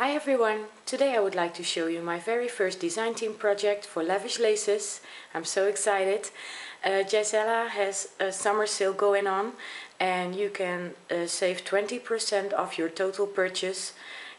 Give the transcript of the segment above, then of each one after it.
Hi everyone! Today I would like to show you my very first design team project for Lavish laces. I'm so excited. Gisela has a summer sale going on and you can save 20% off your total purchase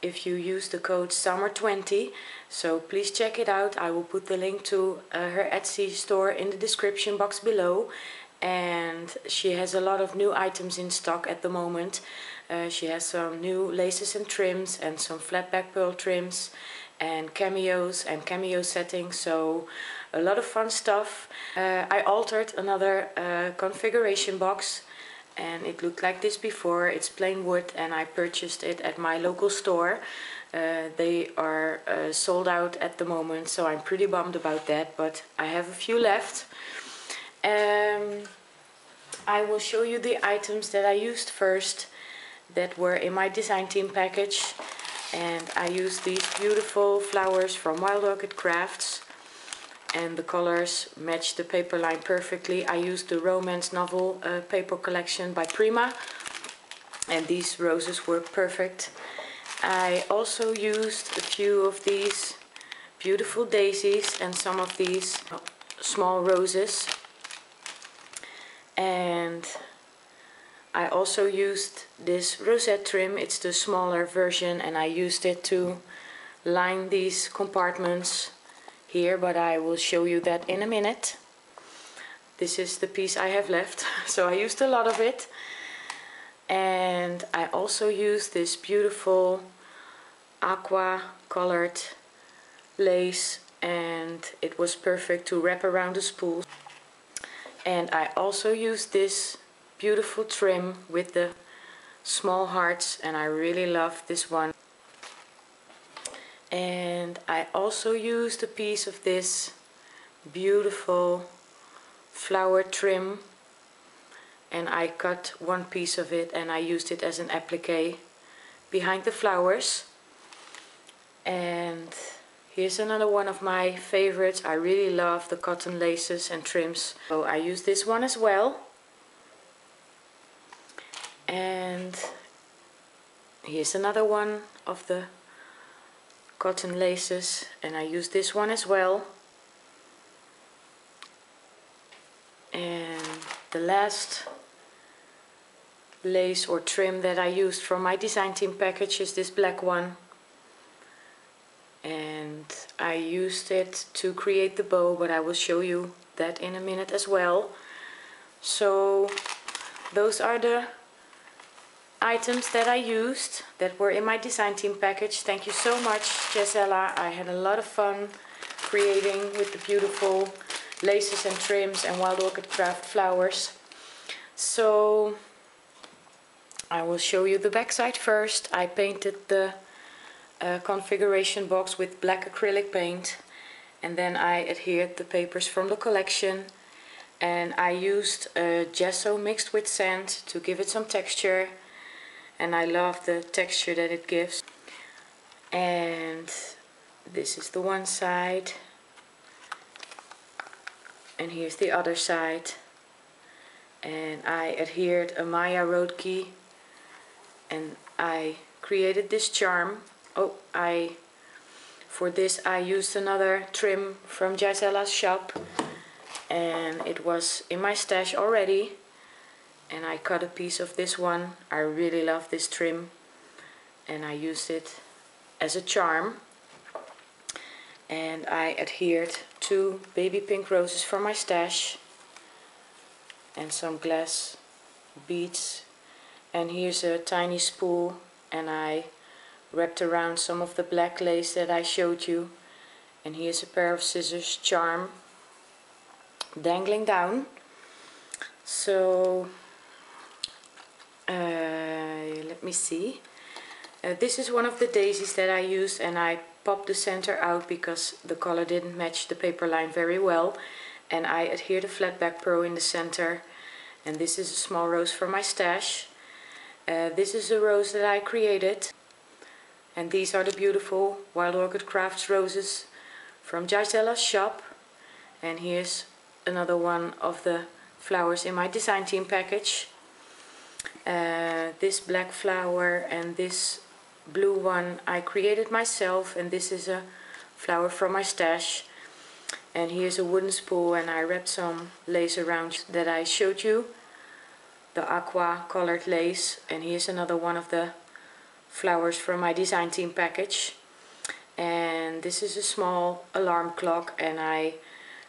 if you use the code SUMMER20. So please check it out. I will put the link to her Etsy store in the description box below. And she has a lot of new items in stock at the moment. She has some new laces and trims and some flat back pearl trims and cameos and cameo settings, so a lot of fun stuff. I altered another configuration box and it looked like this before. It's plain wood and I purchased it at my local store. They are sold out at the moment, so I'm pretty bummed about that, but I have a few left. I will show you the items that I used first that were in my design team package, and I used these beautiful flowers from Wild Orchid Crafts and the colors match the paper line perfectly. I used the romance novel paper collection by Prima and these roses were perfect. I also used a few of these beautiful daisies and some of these small roses. And I also used this rosette trim. It's the smaller version and I used it to line these compartments here, but I will show you that in a minute. This is the piece I have left, so I used a lot of it. And I also used this beautiful aqua colored lace and it was perfect to wrap around the spool. And I also used this beautiful trim with the small hearts and I really love this one. And I also used a piece of this beautiful flower trim and I cut one piece of it and I used it as an applique behind the flowers. And here's another one of my favorites. I really love the cotton laces and trims, so I use this one as well. And here's another one of the cotton laces and I use this one as well. And the last lace or trim that I used from my design team package is this black one. And I used it to create the bow, but I will show you that in a minute as well. So those are the items that I used that were in my design team package. Thank you so much, Gisela. I had a lot of fun creating with the beautiful laces and trims and Wild Orchid Craft flowers. So I will show you the back side first. I painted the configuration box with black acrylic paint and then I adhered the papers from the collection and I used gesso mixed with sand to give it some texture, and I love the texture that it gives. And this is the one side and here's the other side, and I adhered a Maya road key and I created this charm. For this I used another trim from Gisela's shop and it was in my stash already and I cut a piece of this one. I really love this trim and I used it as a charm. And I adhered 2 baby pink roses from my stash and some glass beads, and here's a tiny spool and I wrapped around some of the black lace that I showed you, and here's a pair of scissors charm dangling down. So let me see, this is one of the daisies that I used and I popped the center out because the color didn't match the paper line very well, and I adhered a flat back pearl in the center, and this is a small rose from my stash. This is a rose that I created. And these are the beautiful Wild Orchid Crafts roses from Gisela's shop. And here's another one of the flowers in my design team package. This black flower and this blue one I created myself, and this is a flower from my stash. And here's a wooden spool, and I wrapped some lace around that I showed you, the aqua colored lace. And here's another one of the flowers from my design team package. And this is a small alarm clock, and I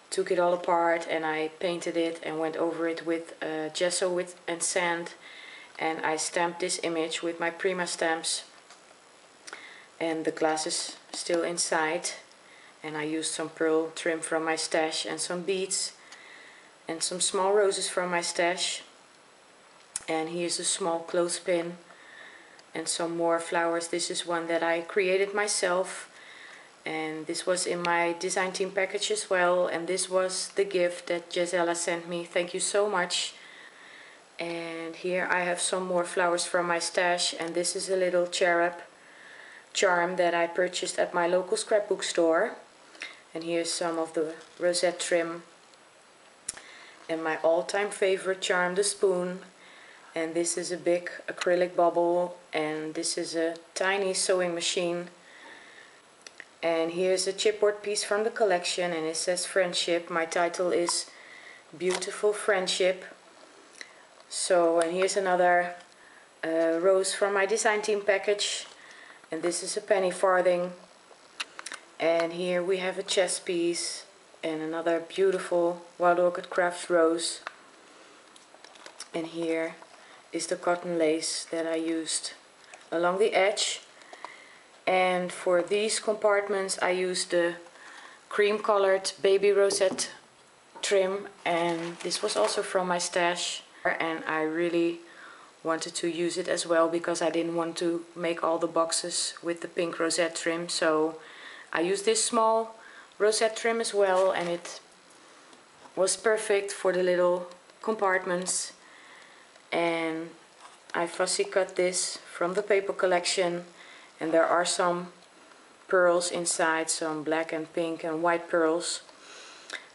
took it all apart and I painted it and went over it with gesso and sand, and I stamped this image with my Prima stamps, and the glass is still inside. And I used some pearl trim from my stash and some beads and some small roses from my stash. And here's a small clothespin and some more flowers. This is one that I created myself, and this was in my design team package as well. And this was the gift that Gisela sent me. Thank you so much. And here I have some more flowers from my stash, and this is a little cherub charm that I purchased at my local scrapbook store. And here's some of the rosette trim, and my all-time favorite charm, the spoon. And this is a big acrylic bubble, and this is a tiny sewing machine. And here's a chipboard piece from the collection, and it says friendship. My title is Beautiful Friendship. So, and here's another rose from my design team package, and this is a penny farthing. And here we have a chess piece and another beautiful Wild Orchid Crafts rose. And here is the cotton lace that I used along the edge. And for these compartments I used the cream colored baby rosette trim, and this was also from my stash, and I really wanted to use it as well because I didn't want to make all the boxes with the pink rosette trim. So I used this small rosette trim as well, and it was perfect for the little compartments. And I fussy cut this from the paper collection, and there are some pearls inside, some black and pink and white pearls,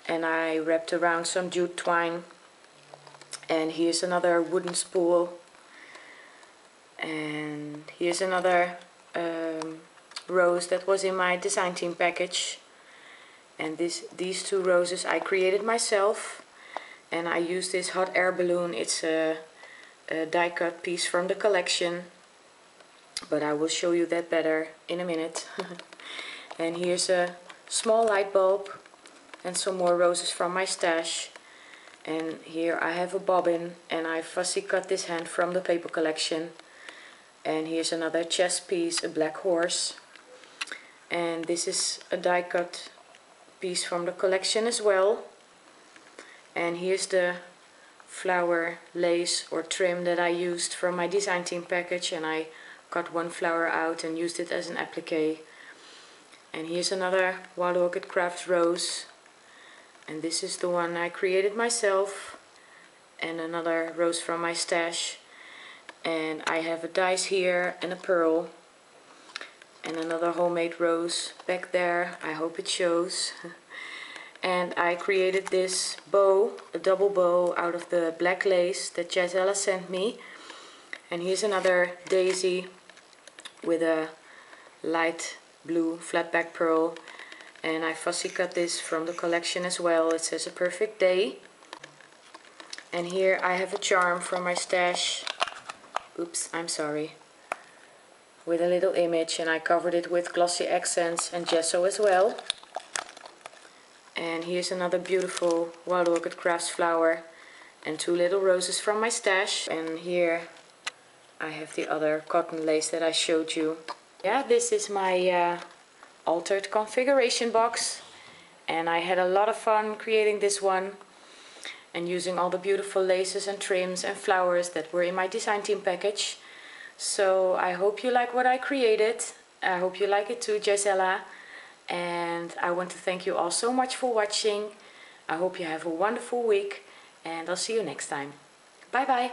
and I wrapped around some jute twine. And here's another wooden spool, and here's another rose that was in my design team package. And these two roses I created myself, and I used this hot air balloon. It's a die cut piece from the collection, but I will show you that better in a minute. And here's a small light bulb and some more roses from my stash. And here I have a bobbin, and I fussy cut this hand from the paper collection. And here's another chess piece, a black horse. And this is a die cut piece from the collection as well. And here's the flower lace or trim that I used from my design team package, and I cut one flower out and used it as an applique. And here's another Wild Orchid Crafts rose, and this is the one I created myself. And another rose from my stash, and I have a dice here and a pearl, and another homemade rose back there. I hope it shows. And I created this bow, a double bow, out of the black lace that Gisela sent me. And here's another daisy with a light blue flat back pearl, and I fussy cut this from the collection as well. It says a perfect day. And here I have a charm from my stash. Oops, I'm sorry. With a little image, and I covered it with glossy accents and gesso as well. And here's another beautiful Wild Orchid Crafts flower and two little roses from my stash. And here I have the other cotton lace that I showed you. Yeah, this is my altered configuration box, and I had a lot of fun creating this one and using all the beautiful laces and trims and flowers that were in my design team package. So I hope you like what I created. I hope you like it too, Gisela. And I want to thank you all so much for watching. I hope you have a wonderful week, and I'll see you next time. Bye bye.